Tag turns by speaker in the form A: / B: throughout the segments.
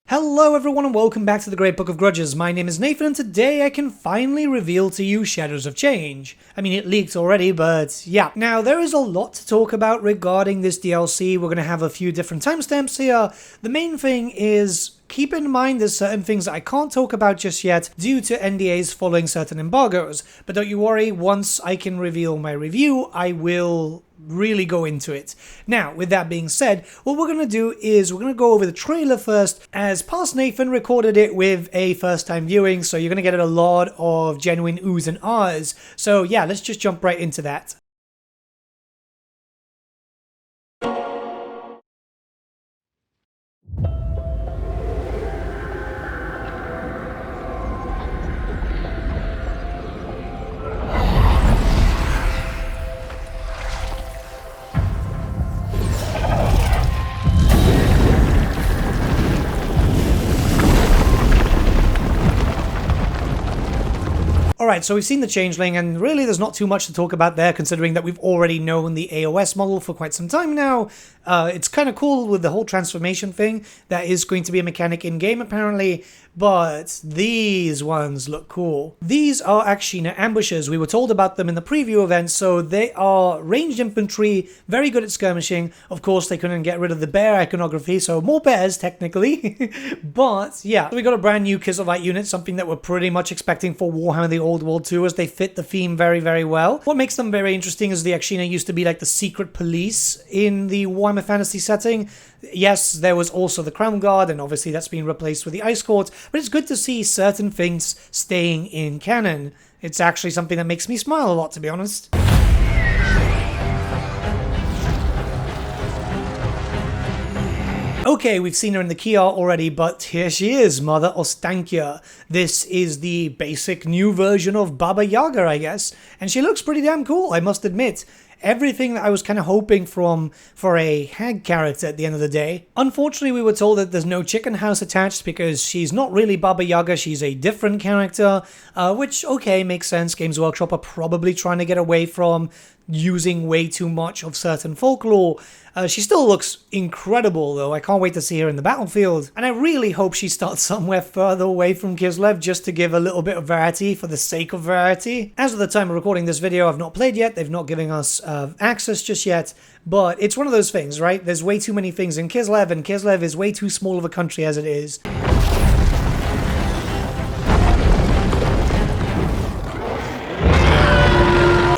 A: Hello everyone and welcome back to the Great Book of Grudges. My name is Nathan and today I can finally reveal to you Shadows of Change. I mean, it leaked already, but yeah. Now, there is a lot to talk about regarding this DLC. We're going to have a few different timestamps here. The main thing is, keep in mind there's certain things that I can't talk about just yet due to NDAs following certain embargoes. But don't you worry, once I can reveal my review, I will really go into it. Now, with that being said, what we're going to do is we're going to go over the trailer first, as past Nathan recorded it with a first time viewing, so you're going to get a lot of genuine oohs and ahs. So yeah, let's just jump right into that. Alright, so we've seen the Changeling, and really there's not too much to talk about there, considering that we've already known the AOS model for quite some time now. It's kind of cool with the whole transformation thing. That is going to be a mechanic in-game, apparently, but these ones look cool. These are Akshina ambushers. We were told about them in the preview event, so they are ranged infantry, very good at skirmishing. Of course, they couldn't get rid of the bear iconography, so more bears, technically. But, yeah, so we got a brand new KISLEV unit, something that we're pretty much expecting for Warhammer the Old World 2, as they fit the theme very, very well. What makes them very interesting is the Akshina used to be like the secret police in the Warhammer Fantasy setting. Yes, there was also the Crown Guard, and obviously that's been replaced with the Ice Court, but it's good to see certain things staying in canon. It's actually something that makes me smile a lot, to be honest. Okay, we've seen her in the key art already, but here she is, Mother Ostankya. This is the basic new version of Baba Yaga, I guess, and she looks pretty damn cool, I must admit. Everything that I was kind of hoping for a hag character at the end of the day. Unfortunately, we were told that there's no chicken house attached because she's not really Baba Yaga, she's a different character, which, okay, makes sense. Games Workshop are probably trying to get away from using way too much of certain folklore. She still looks incredible though. I can't wait to see her in the battlefield. And I really hope she starts somewhere further away from KISLEV just to give a little bit of variety for the sake of variety. As of the time of recording this video, I've not played yet. They've not given us access just yet. But it's one of those things, right? There's way too many things in KISLEV, and KISLEV is way too small of a country as it is.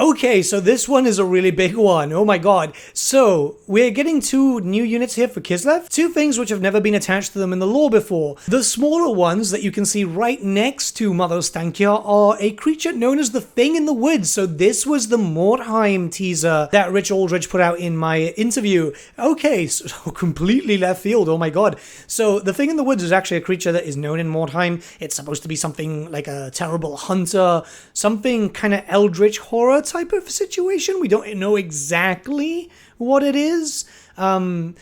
A: Okay, so this one is a really big one. Oh my god. So, we're getting two new units here for KISLEV. Two things which have never been attached to them in the lore before. The smaller ones that you can see right next to Mother Ostankya are a creature known as the Thing in the Woods. So this was the Mordheim teaser that Rich Aldridge put out in my interview. Okay, so completely left field. Oh my god. So the Thing in the Woods is actually a creature that is known in Mordheim. It's supposed to be something like a terrible hunter, something kind of eldritch horror type of situation. We don't know exactly what it is. I'm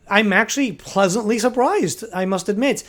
A: actually pleasantly surprised, I must admit.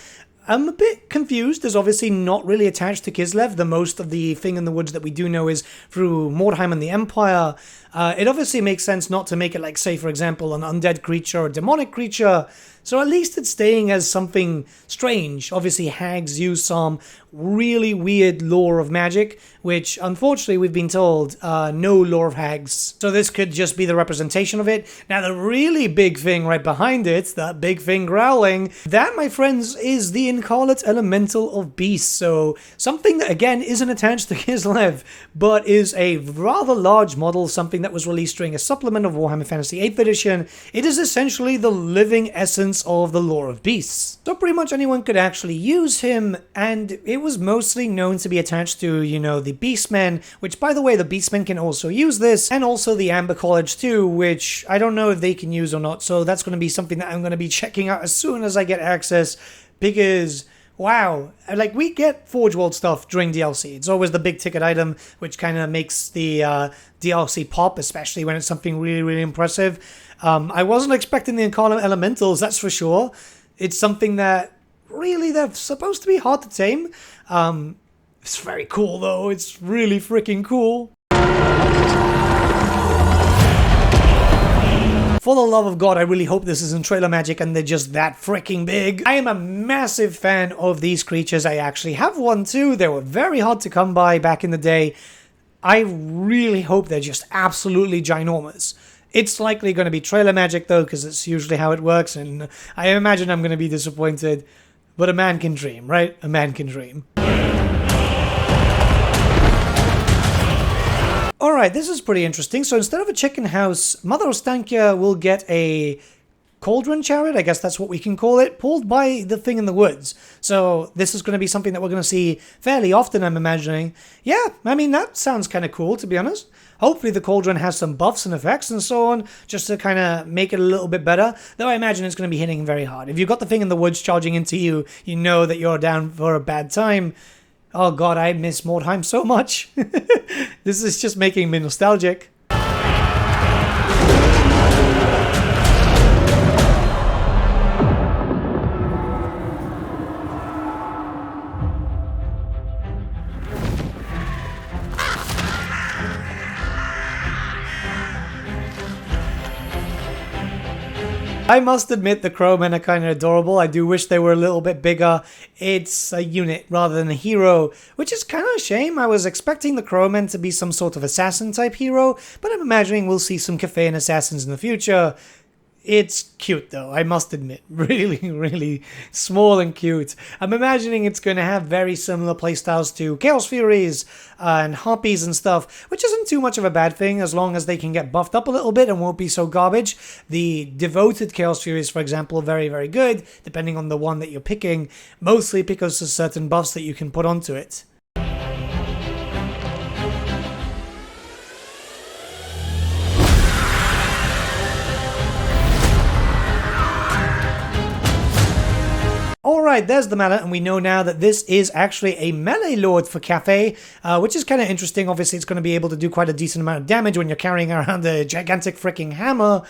A: I'm a bit confused. There's obviously not really attached to KISLEV. The most of the Thing in the Woods that we do know is through Mordheim and the Empire. It obviously makes sense not to make it like, say, for example, an undead creature or a demonic creature. So at least it's staying as something strange. Obviously, hags use some really weird lore of magic, which unfortunately we've been told no lore of hags. So this could just be the representation of it. Now the really big thing right behind it, that big thing growling, that, my friends, is the Incarnate Elemental of Beasts. So something that again isn't attached to KISLEV, but is a rather large model, something that was released during a supplement of Warhammer Fantasy 8th edition. It is essentially the living essence of the lore of beasts. So pretty much anyone could actually use him, and it was mostly known to be attached to, you know, the Beastmen, which, by the way, the Beastmen can also use this, and also the Amber College too, which I don't know if they can use or not, so that's going to be something that I'm going to be checking out as soon as I get access, because wow, like, we get Forge World stuff during DLC. It's always the big ticket item, which kind of makes the DLC pop, especially when it's something really, really impressive. I wasn't expecting the Incarnate Elementals, that's for sure. It's something that, really, they're supposed to be hard to tame. It's very cool, though. It's really freaking cool. For the love of God, I really hope this isn't trailer magic and they're just that freaking big. I am a massive fan of these creatures. I actually have one too. They were very hard to come by back in the day. I really hope they're just absolutely ginormous. It's likely going to be trailer magic though, because it's usually how it works, and I imagine I'm going to be disappointed. But a man can dream, right? A man can dream. Alright, this is pretty interesting. So instead of a chicken house, Mother Ostankya will get a cauldron chariot, I guess that's what we can call it, pulled by the thing in the woods. So this is going to be something that we're going to see fairly often, I'm imagining. Yeah, I mean, that sounds kind of cool, to be honest. Hopefully the cauldron has some buffs and effects and so on, just to kind of make it a little bit better. Though I imagine it's going to be hitting very hard. If you've got the thing in the woods charging into you, you know that you're down for a bad time. Oh god, I miss Mordheim so much. This is just making me nostalgic. I must admit the crowmen are kind of adorable. I do wish they were a little bit bigger. It's a unit rather than a hero, which is kind of a shame. I was expecting the crowmen to be some sort of assassin type hero, but I'm imagining we'll see some Cathayan assassins in the future. It's cute though, I must admit. Really, really small and cute. I'm imagining it's going to have very similar playstyles to Chaos Furies and Harpies and stuff, which isn't too much of a bad thing as long as they can get buffed up a little bit and won't be so garbage. The devoted Chaos Furies, for example, are very, very good, depending on the one that you're picking, mostly because of certain buffs that you can put onto it. Alright, there's the mallet, and we know now that this is actually a melee lord for Cathay, which is kind of interesting. Obviously, it's going to be able to do quite a decent amount of damage when you're carrying around a gigantic freaking hammer.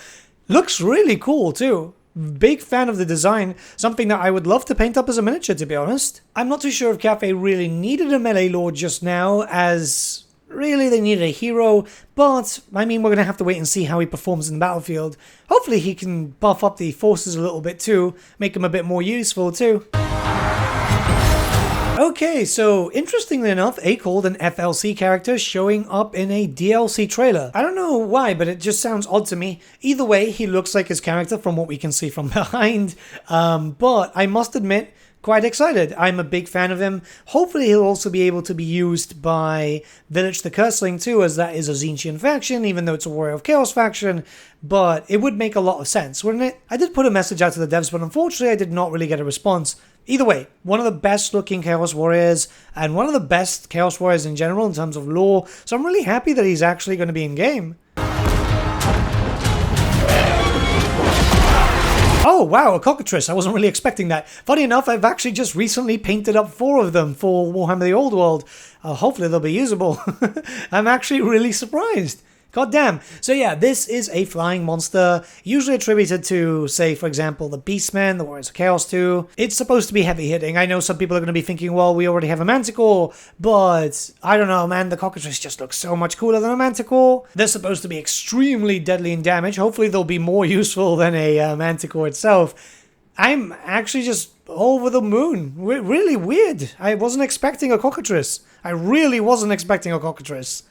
A: Looks really cool, too. Big fan of the design, something that I would love to paint up as a miniature, to be honest. I'm not too sure if Cathay really needed a melee lord just now, as really they needed a hero, but I mean, we're going to have to wait and see how he performs in the battlefield. Hopefully he can buff up the forces a little bit too, make him a bit more useful too. Okay, so interestingly enough, AEKOLD, an FLC character, showing up in a DLC trailer. I don't know why, but it just sounds odd to me. Either way, he looks like his character from what we can see from behind, but I must admit, quite excited. I'm a big fan of him. Hopefully he'll also be able to be used by Village the Curseling too, as that is a Tzeentchian faction, even though it's a Warrior of Chaos faction, but it would make a lot of sense, wouldn't it? I did put a message out to the devs, but unfortunately I did not really get a response. Either way, one of the best looking Chaos Warriors, and one of the best Chaos Warriors in general in terms of lore, so I'm really happy that he's actually going to be in game. Oh wow, a cockatrice. I wasn't really expecting that. Funny enough, I've actually just recently painted up 4 of them for Warhammer the Old World. Hopefully they'll be usable. I'm actually really surprised. God damn. So yeah, this is a flying monster, usually attributed to, say, for example, the Beastmen, the Warriors of Chaos 2. It's supposed to be heavy hitting. I know some people are going to be thinking, well, we already have a Manticore, but I don't know, man, the cockatrice just looks so much cooler than a Manticore. They're supposed to be extremely deadly in damage. Hopefully they'll be more useful than a Manticore itself. I'm actually just over the moon. Really weird. I wasn't expecting a cockatrice. I really wasn't expecting a cockatrice.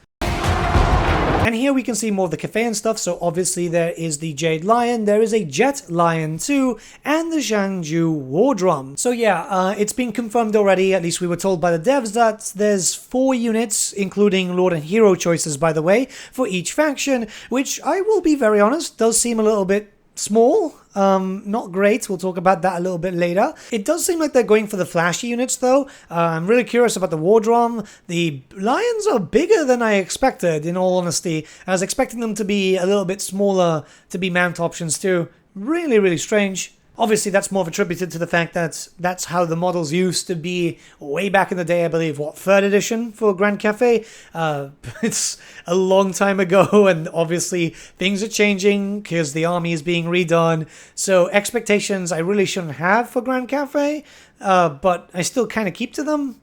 A: And here we can see more of the Cathayan stuff, so obviously there is the Jade Lion, there is a Jet Lion too, and the Zhangju War Drum. So yeah, it's been confirmed already, at least we were told by the devs, that there's 4 units, including Lord and Hero choices by the way, for each faction, which I will be very honest, does seem a little bit small. Not great. We'll talk about that a little bit later. It does seem like they're going for the flashy units though. I'm really curious about the War Drum. The Lions are bigger than I expected, in all honesty. I was expecting them to be a little bit smaller to be mount options too. Really, really strange. Obviously, that's more attributed to the fact that that's how the models used to be way back in the day, I believe, what, 3rd edition for Grand Cathay? It's a long time ago, and obviously things are changing because the army is being redone. So expectations I really shouldn't have for Grand Cathay, but I still kind of keep to them.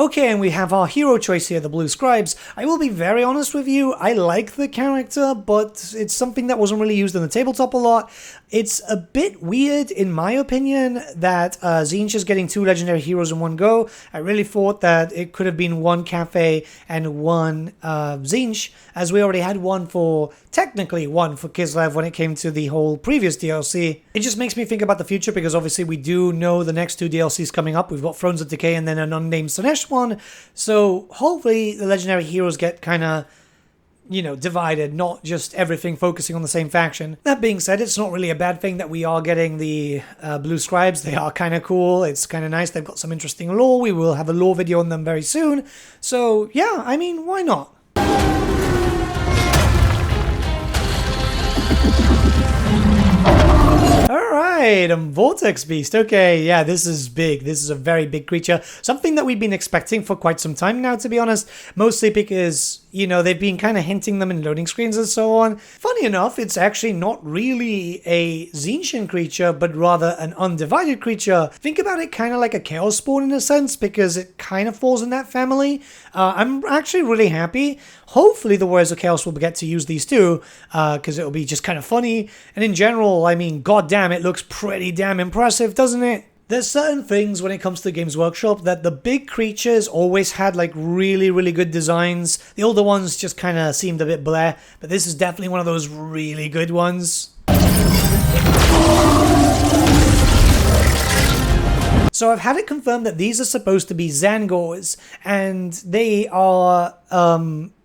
A: Okay, and we have our hero choice here, the Blue Scribes. I will be very honest with you, I like the character, but it's something that wasn't really used in the tabletop a lot. It's a bit weird, in my opinion, that TZEENTCH is getting 2 legendary heroes in one go. I really thought that it could have been 1 Cathay and 1 TZEENTCH, as we already had technically one for KISLEV when it came to the whole previous DLC. It just makes me think about the future, because obviously we do know the next 2 DLCs coming up. We've got Thrones of Decay and then an unnamed Slaanesh one, so hopefully the legendary heroes get kind of, you know, divided, not just everything focusing on the same faction. That being said, it's not really a bad thing that we are getting the Blue Scribes. They are kind of cool, it's kind of nice, they've got some interesting lore. We will have a lore video on them very soon, so yeah, I mean, why not? Alright, Vortex Beast. Okay, yeah, this is big. This is a very big creature. Something that we've been expecting for quite some time now, to be honest. Mostly because, you know, they've been kind of hinting them in loading screens and so on. Funny enough, it's actually not really a TZEENTCH creature, but rather an undivided creature. Think about it kind of like a Chaos Spawn in a sense, because it kind of falls in that family. I'm actually really happy. Hopefully the Warriors of Chaos will get to use these too, because it'll be just kind of funny. And in general, I mean, goddamn, it looks pretty damn impressive, doesn't it? There's certain things when it comes to Games Workshop that the big creatures always had like really good designs. The older ones just kind of seemed a bit bleh, but this is definitely one of those really good ones. So I've had it confirmed that these are supposed to be Zangors, and they are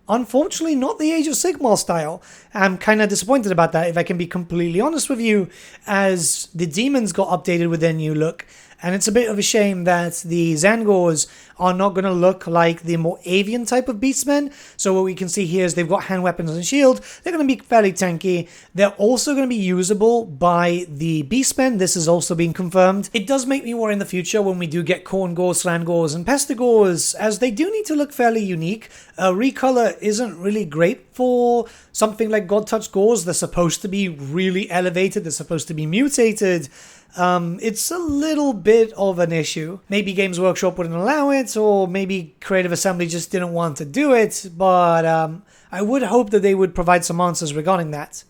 A: unfortunately not the Age of Sigmar style. I'm kind of disappointed about that, if I can be completely honest with you, as the demons got updated with their new look, and it's a bit of a shame that the Zangors are not going to look like the more avian type of beastmen. So what we can see here is they've got hand weapons and shield. They're going to be fairly tanky. They're also going to be usable by the beastmen. This is also being confirmed. It does make me worry in the future when we do get Khorngors, Slangors, and Pestigors, as they do need to look fairly unique. Recolor isn't really great for something like God Touch Gors. They're supposed to be really elevated. They're supposed to be mutated. It's a little bit of an issue. Maybe Games Workshop wouldn't allow it, or maybe Creative Assembly just didn't want to do it, but I would hope that they would provide some answers regarding that.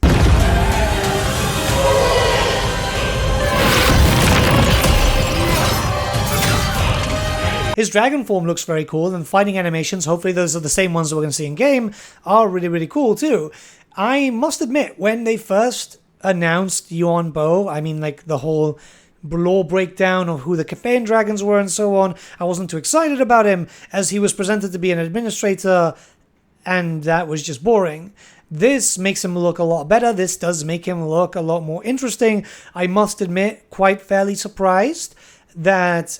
A: His dragon form looks very cool, and fighting animations, hopefully those are the same ones that we're going to see in game, are really cool too. I must admit, when they first announced Yuan Bo, I mean, like the whole lore breakdown of who the Cathayan dragons were and so on, I wasn't too excited about him, as he was presented to be an administrator, and that was just boring. This makes him look a lot better. This does make him look a lot more interesting. I must admit, quite fairly surprised that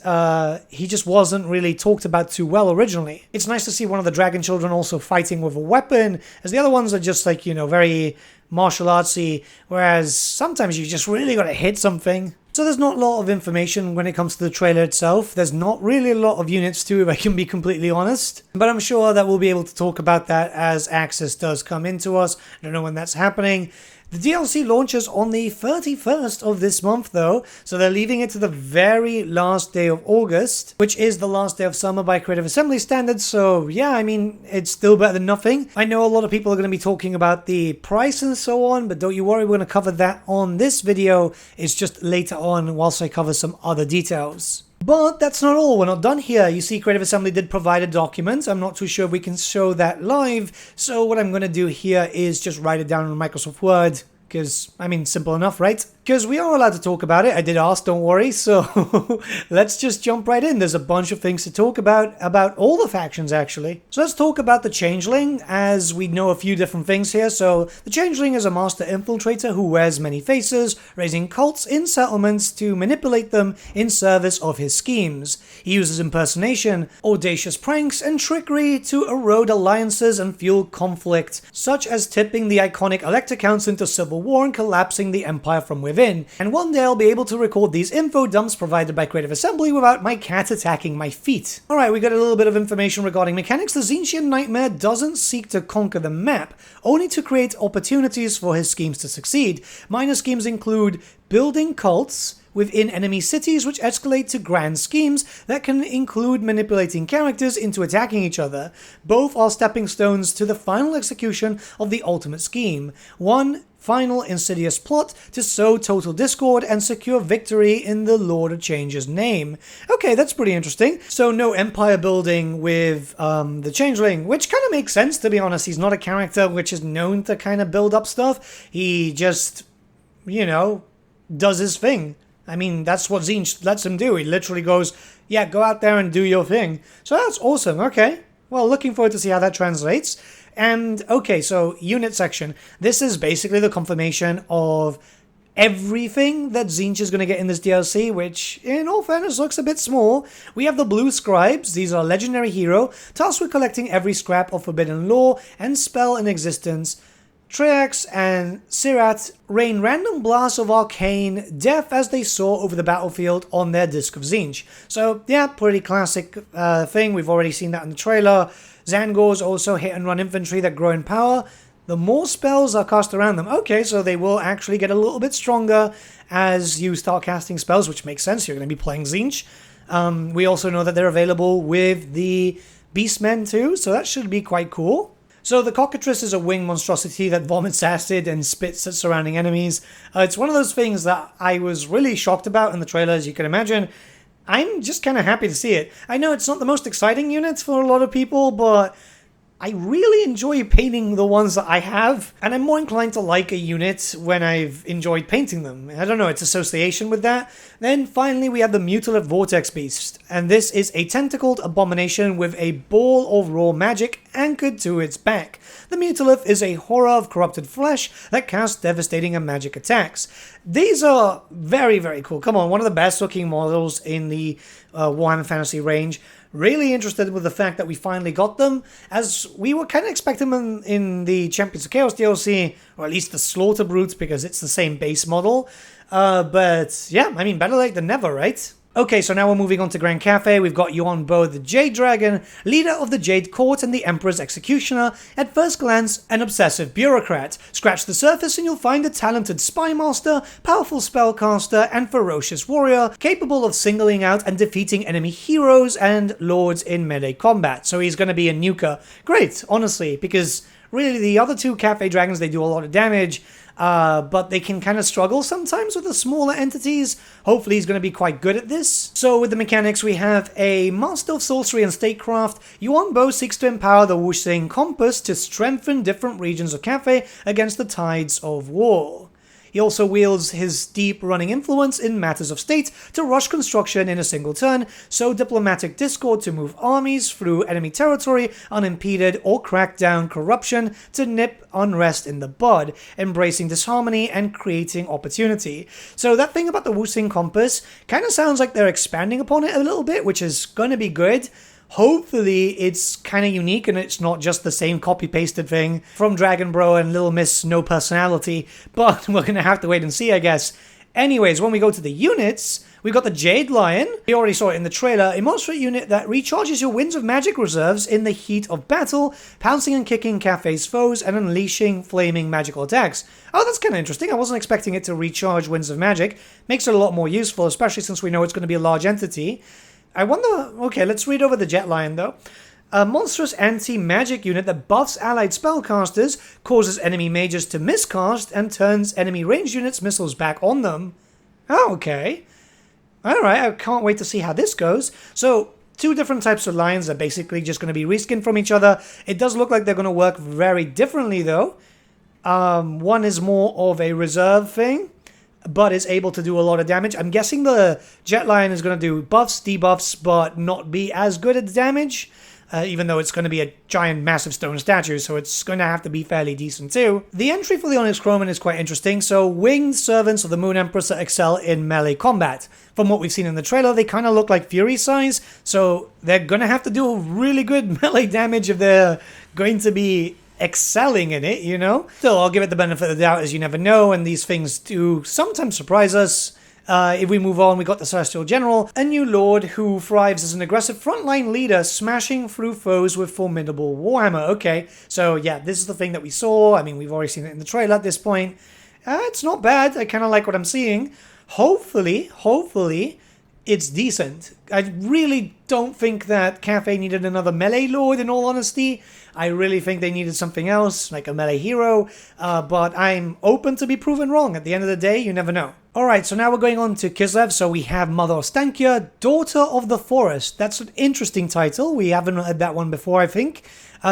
A: he just wasn't really talked about too well originally. It's nice to see one of the dragon children also fighting with a weapon, as the other ones are just like, you know, very martial artsy, whereas sometimes you just really gotta hit something. So there's not a lot of information when it comes to the trailer itself. There's not really a lot of units too, if I can be completely honest. But I'm sure that we'll be able to talk about that as access does come into us. I don't know when that's happening. The DLC launches on the 31st of this month though, so they're leaving it to the very last day of August, which is the last day of summer by Creative Assembly standards, so yeah, I mean, it's still better than nothing. I know a lot of people are going to be talking about the price and so on, but don't you worry, we're going to cover that on this video. It's just later on whilst I cover some other details. But that's not all, we're not done here. You see, Creative Assembly did provide a document. I'm not too sure if we can show that live, so what I'm going to do here is just write it down in Microsoft Word, because, I mean, simple enough, right? Because we are allowed to talk about it. I did ask, don't worry, so let's just jump right in. There's a bunch of things to talk about all the factions, actually. So let's talk about the Changeling, as we know a few different things here. So the Changeling is a master infiltrator who wears many faces, raising cults in settlements to manipulate them in service of his schemes. He uses impersonation, audacious pranks, and trickery to erode alliances and fuel conflict, such as tipping the iconic Elector Counts into civil war and collapsing the Empire from within. And one day I'll be able to record these info dumps provided by Creative Assembly without my cat attacking my feet. Alright, we got a little bit of information regarding mechanics. The TZEENTCH Nightmare doesn't seek to conquer the map, only to create opportunities for his schemes to succeed. Minor schemes include building cults, within enemy cities, which escalate to grand schemes that can include manipulating characters into attacking each other. Both are stepping stones to the final execution of the ultimate scheme. One final insidious plot to sow total discord and secure victory in the Lord of Change's name. Okay, that's pretty interesting. So no empire building with the Changeling, which kind of makes sense, to be honest. He's not a character which is known to kind of build up stuff. He just, you know, does his thing. I mean, that's what TZEENTCH lets him do. He literally goes, yeah, go out there and do your thing. So that's awesome. Okay. Well, looking forward to see how that translates. And, okay, so unit section. This is basically the confirmation of everything that TZEENTCH is going to get in this DLC, which, in all fairness, looks a bit small. We have the blue scribes. These are legendary hero, tasked with collecting every scrap of forbidden lore and spell in existence. Triax and Sirat rain random blasts of arcane death as they soar over the battlefield on their Disc of TZEENTCH. So, yeah, pretty classic thing. We've already seen that in the trailer. Zangors also hit and run infantry that grow in power. The more spells are cast around them. Okay, so they will actually get a little bit stronger as you start casting spells, which makes sense. You're going to be playing TZEENTCH. We also know that they're available with the Beastmen too, so that should be quite cool. So the Cockatrice is a winged monstrosity that vomits acid and spits at surrounding enemies. It's one of those things that I was really shocked about in the trailer, as you can imagine. I'm just kind of happy to see it. I know it's not the most exciting unit for a lot of people, but I really enjoy painting the ones that I have, and I'm more inclined to like a unit when I've enjoyed painting them. I don't know, it's association with that. Then finally we have the Mutilate Vortex Beast, and this is a tentacled abomination with a ball of raw magic anchored to its back. The Mutilith is a horror of corrupted flesh that casts devastating and magic attacks. These are very, very cool. Come on, one of the best looking models in the Warhammer Fantasy range. Really interested with the fact that we finally got them, as we were kind of expecting them in the Champions of Chaos DLC, or at least the Slaughter Brutes, because it's the same base model. But yeah, I mean, better late than never, right? Okay, so now we're moving on to Grand Cathay. We've got Yuan Bo, the Jade Dragon, leader of the Jade Court and the Emperor's Executioner. At first glance, an obsessive bureaucrat. Scratch the surface and you'll find a talented spy master, powerful spellcaster, and ferocious warrior, capable of singling out and defeating enemy heroes and lords in melee combat. So he's going to be a nuker. Great, honestly, because really the other two Cathay Dragons, they do a lot of damage. But they can kind of struggle sometimes with the smaller entities. Hopefully he's going to be quite good at this. So with the mechanics, we have a Master of Sorcery and Statecraft. Yuan Bo seeks to empower the Wuxing Compass to strengthen different regions of Cathay against the tides of war. He also wields his deep-running influence in matters of state to rush construction in a single turn, sow diplomatic discord to move armies through enemy territory unimpeded, or crack down corruption to nip unrest in the bud, embracing disharmony and creating opportunity. So that thing about the Wuxing Compass kind of sounds like they're expanding upon it a little bit, which is going to be good. Hopefully it's kind of unique and it's not just the same copy-pasted thing from Dragon Bro and Little Miss No Personality, but we're going to have to wait and see, I guess. Anyways, when we go to the units, we got the Jade Lion. We already saw it in the trailer, a monster unit that recharges your Winds of Magic reserves in the heat of battle, pouncing and kicking Cathay's foes and unleashing flaming magical attacks. Oh, that's kind of interesting. I wasn't expecting it to recharge Winds of Magic. Makes it a lot more useful, especially since we know it's going to be a large entity. I wonder... Okay, let's read over the Jet Lion, though. A monstrous anti-magic unit that buffs allied spellcasters, causes enemy mages to miscast, and turns enemy ranged units' missiles back on them. Oh, okay. Alright, I can't wait to see how this goes. So, two different types of lions are basically just going to be reskinned from each other. It does look like they're going to work very differently, though. One is more of a reserve thing, but is able to do a lot of damage. I'm guessing the Jet Lion is going to do buffs, debuffs, but not be as good at damage, even though it's going to be a giant, massive stone statue, so it's going to have to be fairly decent too. The entry for the Onyx Chroman is quite interesting. So, winged servants of the Moon Empress that excel in melee combat. From what we've seen in the trailer, they kind of look like Fury size, so they're going to have to do really good melee damage if they're going to be excelling in it, you know? Still, I'll give it the benefit of the doubt, as you never know, and these things do sometimes surprise us. If we move on, we got the Celestial General, a new lord who thrives as an aggressive frontline leader, smashing through foes with formidable warhammer. Okay, so yeah, this is the thing that we saw. I mean, we've already seen it in the trailer at this point. It's not bad. I kind of like what I'm seeing. Hopefully, it's decent. I really don't think that Cathay needed another melee lord, in all honesty. I really think they needed something else, like a melee hero, but I'm open to be proven wrong. At the end of the day, you never know. Alright, so now we're going on to KISLEV. So we have Mother Ostankya, Daughter of the Forest. That's an interesting title. We haven't heard that one before, I think.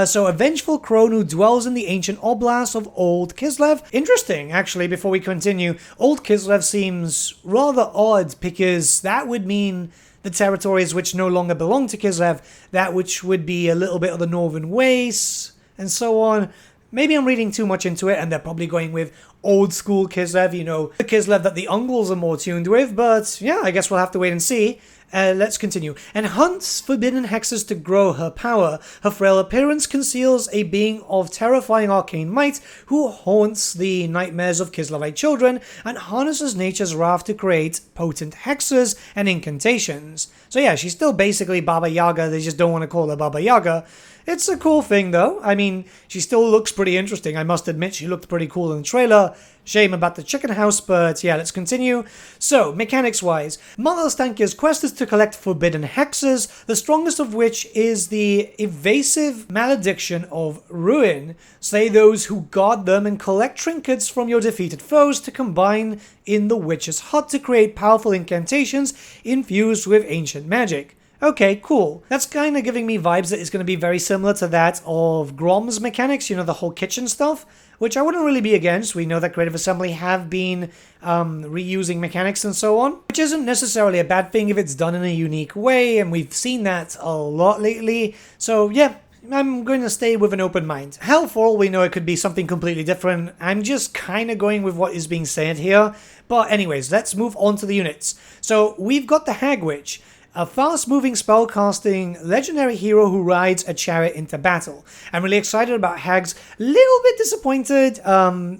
A: So a vengeful crone who dwells in the ancient oblasts of Old KISLEV. Interesting, actually, before we continue. Old KISLEV seems rather odd because that would mean the territories which no longer belong to KISLEV, that which would be a little bit of the northern wastes, and so on. Maybe I'm reading too much into it, and they're probably going with old school KISLEV, you know, the KISLEV that the Ungles are more tuned with, but yeah, I guess we'll have to wait and see. Let's continue. And hunts forbidden hexes to grow her power. Her frail appearance conceals a being of terrifying arcane might who haunts the nightmares of KISLEVite children and harnesses nature's wrath to create potent hexes and incantations. So yeah, she's still basically Baba Yaga, they just don't want to call her Baba Yaga. It's a cool thing though. I mean, she still looks pretty interesting. I must admit she looked pretty cool in the trailer. Shame about the chicken house, but yeah, let's continue. So, mechanics-wise, Mother Ostankya's quest is to collect forbidden hexes, the strongest of which is the evasive malediction of ruin. Slay those who guard them and collect trinkets from your defeated foes to combine in the witch's hut to create powerful incantations infused with ancient magic. Okay, cool. That's kind of giving me vibes that it's going to be very similar to that of Grom's mechanics, you know, the whole kitchen stuff, which I wouldn't really be against. We know that Creative Assembly have been reusing mechanics and so on, which isn't necessarily a bad thing if it's done in a unique way, and we've seen that a lot lately. So yeah, I'm going to stay with an open mind. Hell, for all we know, it could be something completely different. I'm just kind of going with what is being said here. But anyways, let's move on to the units. So we've got the Hag Witch, a fast-moving spell-casting legendary hero who rides a chariot into battle. I'm really excited about Hags, little bit disappointed.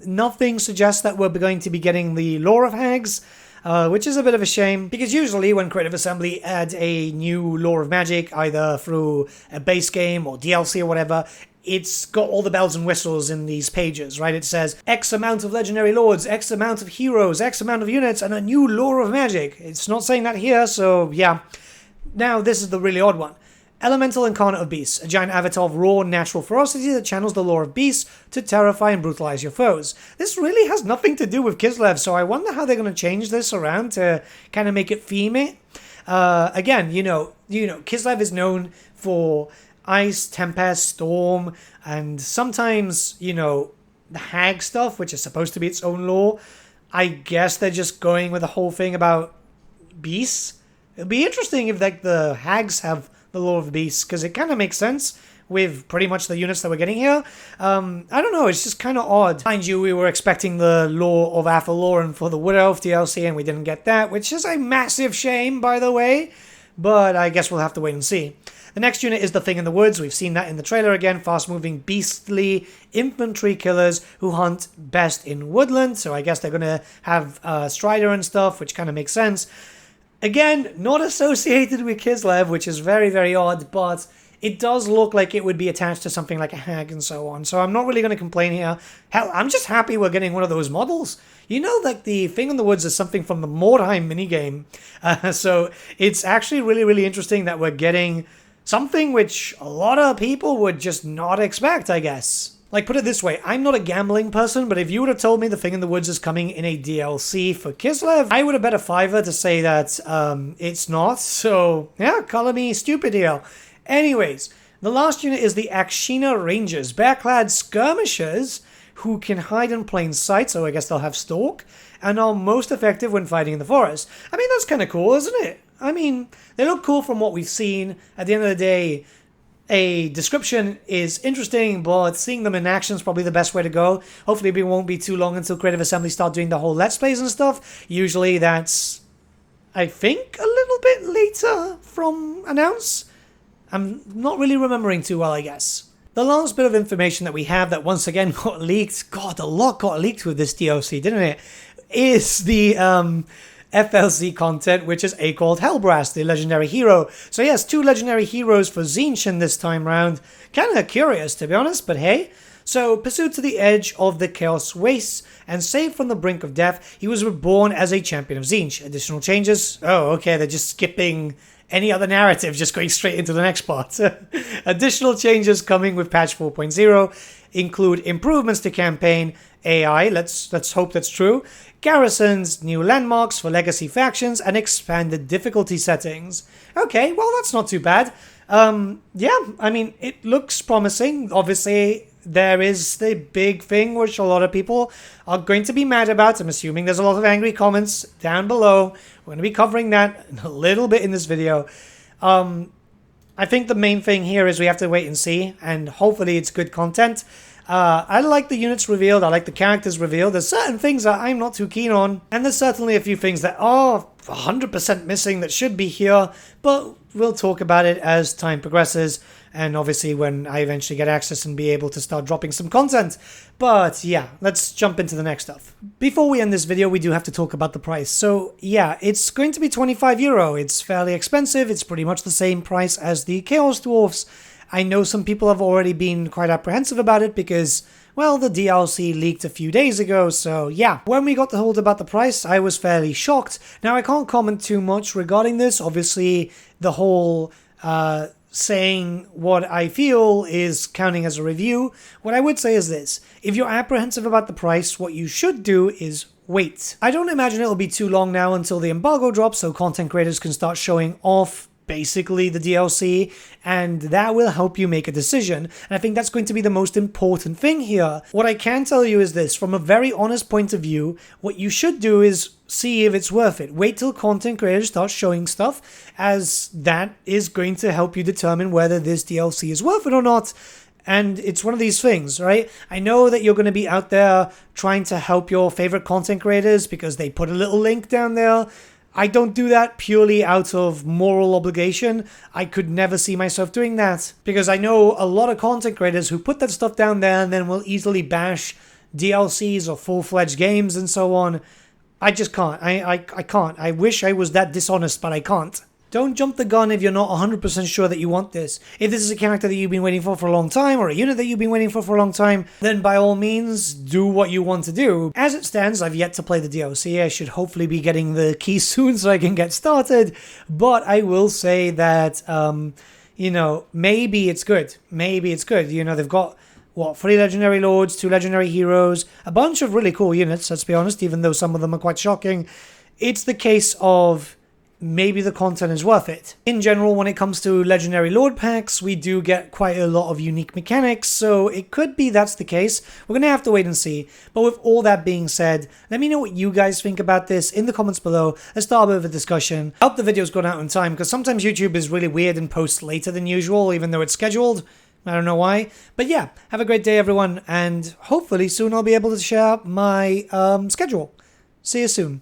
A: Nothing suggests that we're going to be getting the lore of Hags, which is a bit of a shame, because usually when Creative Assembly add a new lore of magic, either through a base game or DLC or whatever, it's got all the bells and whistles in these pages, right? It says X amount of legendary lords, X amount of heroes, X amount of units, and a new lore of magic. It's not saying that here, so yeah. Now, this is the really odd one. Elemental Incarnate of Beasts, a giant avatar of raw natural ferocity that channels the lore of beasts to terrify and brutalize your foes. This really has nothing to do with KISLEV, so I wonder how they're going to change this around to kind of make it theme it. Again, you know, KISLEV is known for ice, tempest, storm, and sometimes, you know, the hag stuff, which is supposed to be its own lore. I guess they're just going with the whole thing about beasts. It'd be interesting if like the hags have the lore of the beasts, because it kind of makes sense with pretty much the units that we're getting here. I don't know, it's just kind of odd. Mind you, we were expecting the lore of Athaloran for the Wood Elf DLC, and we didn't get that, which is a massive shame, by the way. But I guess we'll have to wait and see. The next unit is the Thing in the Woods. We've seen that in the trailer again. Fast-moving, beastly infantry killers who hunt best in woodland. So I guess they're going to have Strider and stuff, which kind of makes sense. Again, not associated with KISLEV, which is very, very odd, but it does look like it would be attached to something like a hag and so on. So I'm not really going to complain here. Hell, I'm just happy we're getting one of those models. You know, like the Thing in the Woods is something from the Mordheim minigame. So it's actually really, really interesting that we're getting something which a lot of people would just not expect, I guess. Like, put it this way, I'm not a gambling person, but if you would have told me the Thing in the Woods is coming in a DLC for KISLEV, I would have bet a fiver to say that it's not. So, yeah, color me stupid here. Anyways, the last unit is the Akshina Rangers, bear-clad skirmishers who can hide in plain sight, so I guess they'll have stalk, and are most effective when fighting in the forest. I mean, that's kind of cool, isn't it? I mean, they look cool from what we've seen. At the end of the day, a description is interesting, but seeing them in action is probably the best way to go. Hopefully it won't be too long until Creative Assembly start doing the whole Let's Plays and stuff. Usually that's, I think, a little bit later from announce. I'm not really remembering too well, I guess. The last bit of information that we have that once again got leaked, God, a lot got leaked with this DLC, didn't it? Is the FLC content, which is AEKOLD HELBRASS, the legendary hero. So yes, 2 legendary heroes for TZEENTCH this time round. Kind of curious, to be honest, but hey. So, pursued to the edge of the Chaos Wastes and saved from the brink of death, he was reborn as a champion of TZEENTCH. Additional changes? Oh, okay, they're just skipping any other narrative, just going straight into the next part. Additional changes coming with patch 4.0 include improvements to campaign, AI, let's hope that's true, garrisons, new landmarks for legacy factions, and expanded difficulty settings. Okay, well that's not too bad. Yeah, I mean, it looks promising. Obviously, there is the big thing which a lot of people are going to be mad about. I'm assuming there's a lot of angry comments down below. We're going to be covering that a little bit in this video. I think the main thing here is we have to wait and see, and hopefully it's good content. I like the units revealed, I like the characters revealed. There's certain things that I'm not too keen on, and there's certainly a few things that are 100% missing that should be here, but we'll talk about it as time progresses, and obviously when I eventually get access and be able to start dropping some content. But yeah, let's jump into the next stuff. Before we end this video, we do have to talk about the price. So yeah, it's going to be €25. It's fairly expensive. It's pretty much the same price as the Chaos Dwarfs. I know some people have already been quite apprehensive about it because, well, the DLC leaked a few days ago, so yeah. When we got told about the price, I was fairly shocked. Now, I can't comment too much regarding this. Obviously, the whole saying what I feel is counting as a review. What I would say is this: if you're apprehensive about the price, what you should do is wait. I don't imagine it'll be too long now until the embargo drops, so content creators can start showing off basically the DLC, and that will help you make a decision. And I think that's going to be the most important thing here. What I can tell you is this: from a very honest point of view, what you should do is see if it's worth it. Wait till content creators start showing stuff, as that is going to help you determine whether this DLC is worth it or not. And it's one of these things, right? I know that you're going to be out there trying to help your favorite content creators because they put a little link down there. I don't do that purely out of moral obligation. I could never see myself doing that, because I know a lot of content creators who put that stuff down there and then will easily bash DLCs or full-fledged games and so on. I just can't. I can't. I wish I was that dishonest, but I can't. Don't jump the gun if you're not 100% sure that you want this. If this is a character that you've been waiting for a long time, or a unit that you've been waiting for a long time, then by all means, do what you want to do. As it stands, I've yet to play the DLC. I should hopefully be getting the key soon so I can get started. But I will say that, you know, maybe it's good. Maybe it's good. You know, they've got, what, 3 Legendary Lords, 2 Legendary Heroes, a bunch of really cool units, let's be honest, even though some of them are quite shocking. It's the case of maybe the content is worth it. In general, when it comes to Legendary Lord packs, we do get quite a lot of unique mechanics, so it could be that's the case. We're going to have to wait and see. But with all that being said, let me know what you guys think about this in the comments below. Let's start with a discussion. I hope the video's gone out on time, because sometimes YouTube is really weird and posts later than usual, even though it's scheduled. I don't know why. But yeah, have a great day, everyone, and hopefully soon I'll be able to share my schedule. See you soon.